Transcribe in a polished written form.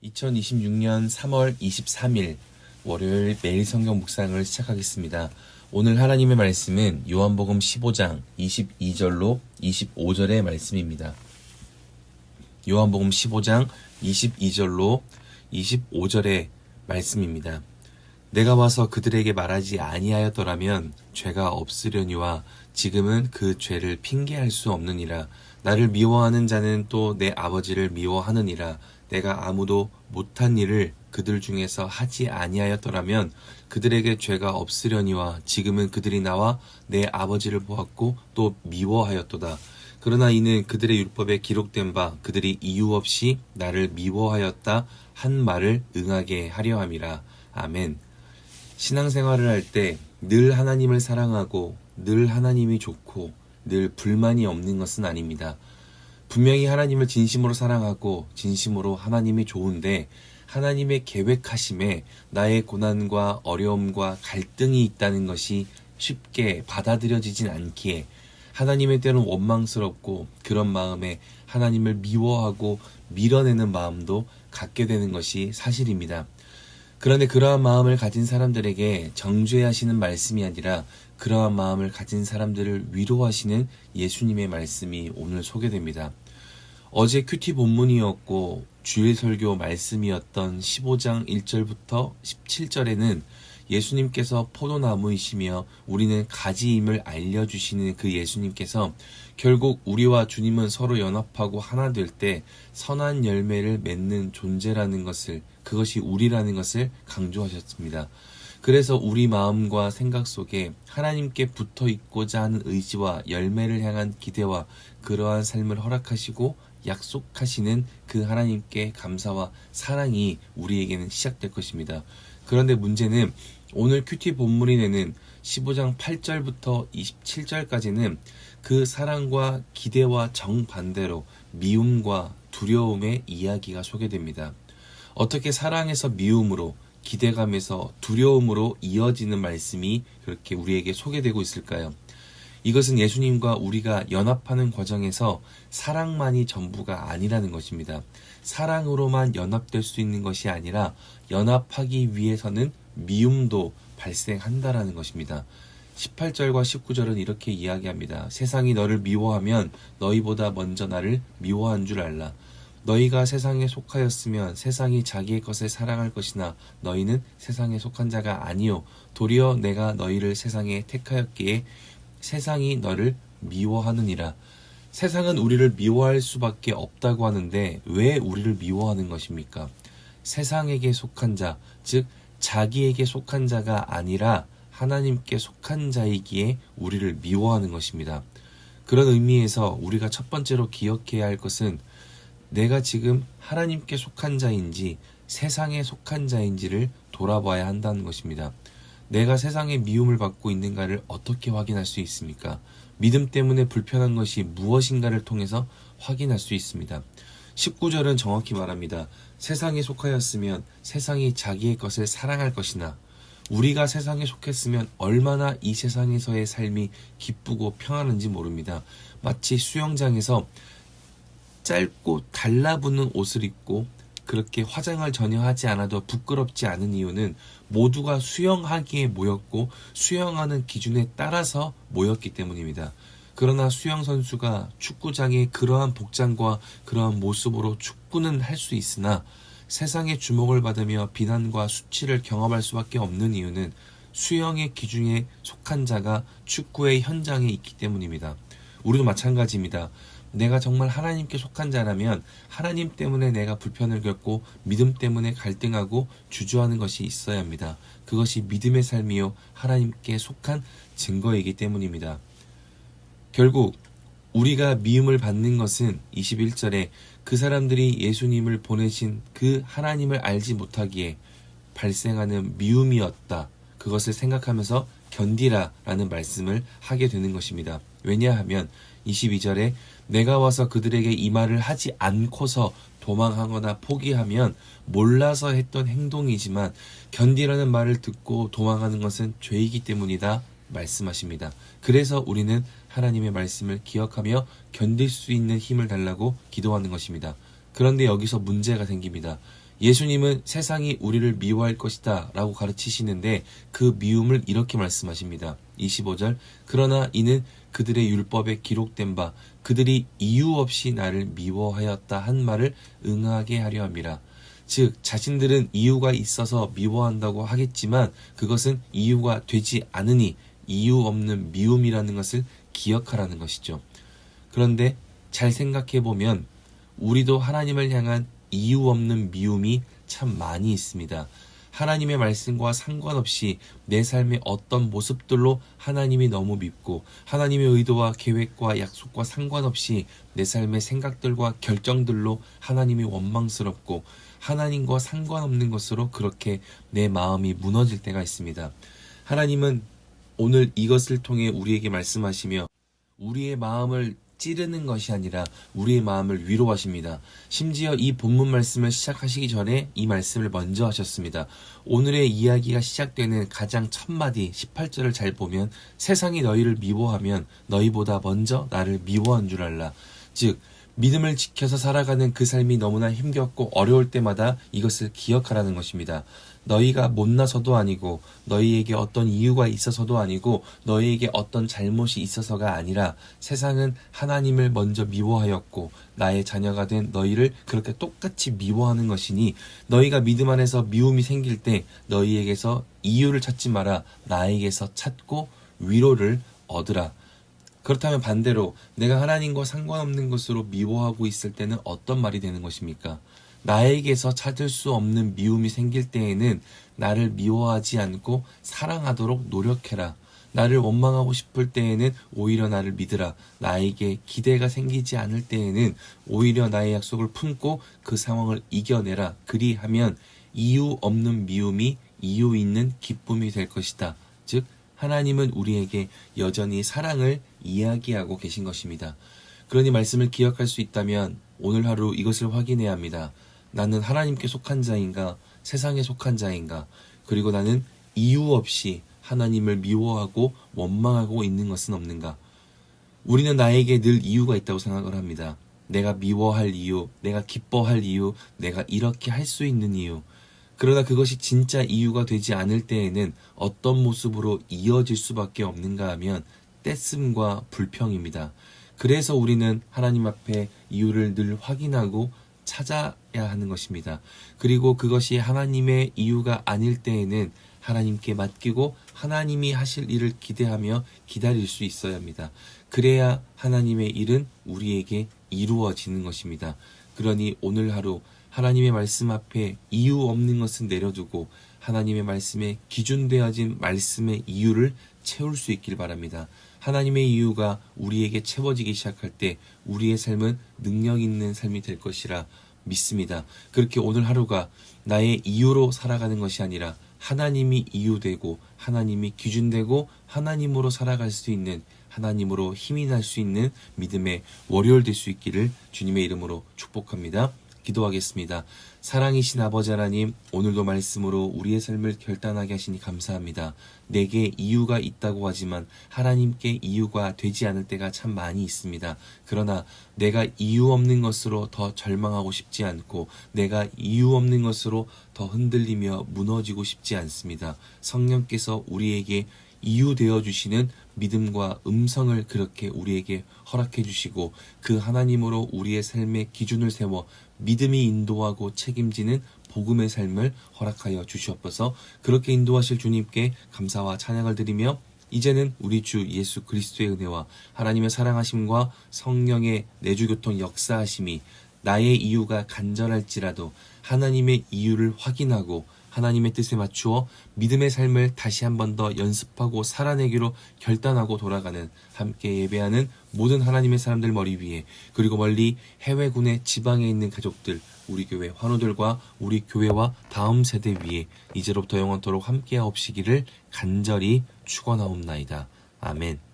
2026년 3월 23일 월요일 매일 성경 묵상을 시작하겠습니다. 오늘 하나님의 말씀은 요한복음 15장 22절로 25절의 말씀입니다. 요한복음 15장 22절로 25절의 말씀입니다. 내가 와서 그들에게 말하지 아니하였더라면 죄가 없으려니와 지금은 그 죄를 핑계할 수 없느니라. 나를 미워하는 자는 또 내 아버지를 미워하느니라. 내가 아무도 못한 일을 그들 중에서 하지 아니하였더라면 그들에게 죄가 없으려니와 지금은 그들이 나와 내 아버지를 보았고 또 미워하였도다. 그러나 이는 그들의 율법에 기록된 바 그들이 이유 없이 나를 미워하였다 한 말을 응하게 하려 함이라. 아멘. 신앙생활을 할 때 늘 하나님을 사랑하고 늘 하나님이 좋고 늘 불만이 없는 것은 아닙니다. 분명히 하나님을 진심으로 사랑하고 진심으로 하나님이 좋은데 하나님의 계획하심에 나의 고난과 어려움과 갈등이 있다는 것이 쉽게 받아들여지진 않기에 하나님의 때는 원망스럽고 그런 마음에 하나님을 미워하고 밀어내는 마음도 갖게 되는 것이 사실입니다. 그런데 그러한 마음을 가진 사람들에게 정죄하시는 말씀이 아니라 그러한 마음을 가진 사람들을 위로하시는 예수님의 말씀이 오늘 소개됩니다. 어제 큐티 본문이었고 주일 설교 말씀이었던 15장 1절부터 17절에는 예수님께서 포도나무이시며 우리는 가지임을 알려주시는 그 예수님께서 결국 우리와 주님은 서로 연합하고 하나 될 때 선한 열매를 맺는 존재라는 것을, 그것이 우리라는 것을 강조하셨습니다. 그래서 우리 마음과 생각 속에 하나님께 붙어 있고자 하는 의지와 열매를 향한 기대와 그러한 삶을 허락하시고 약속하시는 그 하나님께 감사와 사랑이 우리에게는 시작될 것입니다. 그런데 문제는 오늘 큐티 본문이 내는 15장 8절부터 27절까지는 그 사랑과 기대와 정반대로 미움과 두려움의 이야기가 소개됩니다. 어떻게 사랑에서 미움으로, 기대감에서 두려움으로 이어지는 말씀이 그렇게 우리에게 소개되고 있을까요? 이것은 예수님과 우리가 연합하는 과정에서 사랑만이 전부가 아니라는 것입니다. 사랑으로만 연합될 수 있는 것이 아니라 연합하기 위해서는 미움도 발생한다라는 것입니다. 18절과 19절은 이렇게 이야기합니다. 세상이 너를 미워하면 너희보다 먼저 나를 미워한 줄 알라. 너희가 세상에 속하였으면 세상이 자기의 것을 사랑할 것이나 너희는 세상에 속한 자가 아니요 도리어 내가 너희를 세상에 택하였기에 세상이 너를 미워하느니라. 세상은 우리를 미워할 수밖에 없다고 하는데 왜 우리를 미워하는 것입니까? 세상에게 속한 자, 즉 자기에게 속한 자가 아니라 하나님께 속한 자이기에 우리를 미워하는 것입니다. 그런 의미에서 우리가 첫 번째로 기억해야 할 것은 내가 지금 하나님께 속한 자인지 세상에 속한 자인지를 돌아봐야 한다는 것입니다. 내가 세상의 미움을 받고 있는가를 어떻게 확인할 수 있습니까? 믿음 때문에 불편한 것이 무엇인가를 통해서 확인할 수 있습니다. 19절은 정확히 말합니다. 세상에 속하였으면 세상이 자기의 것을 사랑할 것이나 우리가 세상에 속했으면 얼마나 이 세상에서의 삶이 기쁘고 평안한지 모릅니다. 마치 수영장에서 짧고 달라붙는 옷을 입고 그렇게 화장을 전혀 하지 않아도 부끄럽지 않은 이유는 모두가 수영하기에 모였고 수영하는 기준에 따라서 모였기 때문입니다. 그러나 수영 선수가 축구장에 그러한 복장과 그러한 모습으로 축구는 할 수 있으나 세상의 주목을 받으며 비난과 수치를 경험할 수밖에 없는 이유는 수영의 기준에 속한 자가 축구의 현장에 있기 때문입니다. 우리도 마찬가지입니다. 내가 정말 하나님께 속한 자라면 하나님 때문에 내가 불편을 겪고 믿음 때문에 갈등하고 주저하는 것이 있어야 합니다. 그것이 믿음의 삶이요 하나님께 속한 증거이기 때문입니다. 결국 우리가 미움을 받는 것은 21절에 그 사람들이 예수님을 보내신 그 하나님을 알지 못하기에 발생하는 미움이었다. 그것을 생각하면서 견디라 라는 말씀을 하게 되는 것입니다. 왜냐하면 22절에 내가 와서 그들에게 이 말을 하지 않고서 도망하거나 포기하면 몰라서 했던 행동이지만 견디라는 말을 듣고 도망하는 것은 죄이기 때문이다 말씀하십니다. 그래서 우리는 하나님의 말씀을 기억하며 견딜 수 있는 힘을 달라고 기도하는 것입니다. 그런데 여기서 문제가 생깁니다. 예수님은 세상이 우리를 미워할 것이다 라고 가르치시는데 그 미움을 이렇게 말씀하십니다. 25절 그러나 이는 그들의 율법에 기록된 바 그들이 이유 없이 나를 미워하였다 한 말을 응하게 하려 함이라. 즉 자신들은 이유가 있어서 미워한다고 하겠지만 그것은 이유가 되지 않으니 이유 없는 미움이라는 것을 기억하라는 것이죠. 그런데 잘 생각해보면 우리도 하나님을 향한 이유 없는 미움이 참 많이 있습니다. 하나님의 말씀과 상관없이 내 삶의 어떤 모습들로 하나님이 너무 밉고 하나님의 의도와 계획과 약속과 상관없이 내 삶의 생각들과 결정들로 하나님이 원망스럽고 하나님과 상관없는 것으로 그렇게 내 마음이 무너질 때가 있습니다. 하나님은 오늘 이것을 통해 우리에게 말씀하시며 우리의 마음을 찌르는 것이 아니라 우리의 마음을 위로하십니다. 심지어 이 본문 말씀을 시작하시기 전에 이 말씀을 먼저 하셨습니다. 오늘의 이야기가 시작되는 가장 첫 마디 18절을 잘 보면 세상이 너희를 미워하면 너희보다 먼저 나를 미워한 줄 알라. 즉 믿음을 지켜서 살아가는 그 삶이 너무나 힘겹고 어려울 때마다 이것을 기억하라는 것입니다. 너희가 못나서도 아니고 너희에게 어떤 이유가 있어서도 아니고 너희에게 어떤 잘못이 있어서가 아니라 세상은 하나님을 먼저 미워하였고 나의 자녀가 된 너희를 그렇게 똑같이 미워하는 것이니 너희가 믿음 안에서 미움이 생길 때 너희에게서 이유를 찾지 마라. 나에게서 찾고 위로를 얻으라. 그렇다면 반대로 내가 하나님과 상관없는 것으로 미워하고 있을 때는 어떤 말이 되는 것입니까? 나에게서 찾을 수 없는 미움이 생길 때에는 나를 미워하지 않고 사랑하도록 노력해라. 나를 원망하고 싶을 때에는 오히려 나를 믿으라. 나에게 기대가 생기지 않을 때에는 오히려 나의 약속을 품고 그 상황을 이겨내라. 그리하면 이유 없는 미움이 이유 있는 기쁨이 될 것이다. 즉 하나님은 우리에게 여전히 사랑을 이야기하고 계신 것입니다. 그러니 말씀을 기억할 수 있다면 오늘 하루 이것을 확인해야 합니다. 나는 하나님께 속한 자인가 세상에 속한 자인가 그리고 나는 이유 없이 하나님을 미워하고 원망하고 있는 것은 없는가. 우리는 나에게 늘 이유가 있다고 생각을 합니다. 내가 미워할 이유, 내가 기뻐할 이유, 내가 이렇게 할 수 있는 이유. 그러나 그것이 진짜 이유가 되지 않을 때에는 어떤 모습으로 이어질 수밖에 없는가 하면 떼씀과 불평입니다. 그래서 우리는 하나님 앞에 이유를 늘 확인하고 찾아야 하는 것입니다. 그리고 그것이 하나님의 이유가 아닐 때에는 하나님께 맡기고 하나님이 하실 일을 기대하며 기다릴 수 있어야 합니다. 그래야 하나님의 일은 우리에게 이루어지는 것입니다. 그러니 오늘 하루 하나님의 말씀 앞에 이유 없는 것은 내려두고 하나님의 말씀에 기준되어진 말씀의 이유를 채울 수 있길 바랍니다. 하나님의 이유가 우리에게 채워지기 시작할 때 우리의 삶은 능력 있는 삶이 될 것이라 믿습니다. 그렇게 오늘 하루가 나의 이유로 살아가는 것이 아니라 하나님이 이유되고 하나님이 기준되고 하나님으로 살아갈 수 있는 하나님으로 힘이 날 수 있는 믿음의 월요일 될 수 있기를 주님의 이름으로 축복합니다. 기도하겠습니다. 사랑이신 아버지 하나님, 오늘도 말씀으로 우리의 삶을 결단하게 하시니 감사합니다. 내게 이유가 있다고 하지만 하나님께 이유가 되지 않을 때가 참 많이 있습니다. 그러나 내가 이유 없는 것으로 더 절망하고 싶지 않고 내가 이유 없는 것으로 더 흔들리며 무너지고 싶지 않습니다. 성령께서 우리에게 이유 되어 주시는 믿음과 음성을 그렇게 우리에게 허락해 주시고 그 하나님으로 우리의 삶의 기준을 세워 믿음이 인도하고 책임지는 복음의 삶을 허락하여 주시옵소서. 그렇게 인도하실 주님께 감사와 찬양을 드리며 이제는 우리 주 예수 그리스도의 은혜와 하나님의 사랑하심과 성령의 내주교통 역사하심이 나의 이유가 간절할지라도 하나님의 이유를 확인하고 하나님의 뜻에 맞추어 믿음의 삶을 다시 한 번 더 연습하고 살아내기로 결단하고 돌아가는 함께 예배하는 모든 하나님의 사람들 머리 위에 그리고 멀리 해외군의 지방에 있는 가족들 우리 교회 환우들과 우리 교회와 다음 세대 위에 이제로부터 영원토록 함께하옵시기를 간절히 축원하옵나이다. 아멘.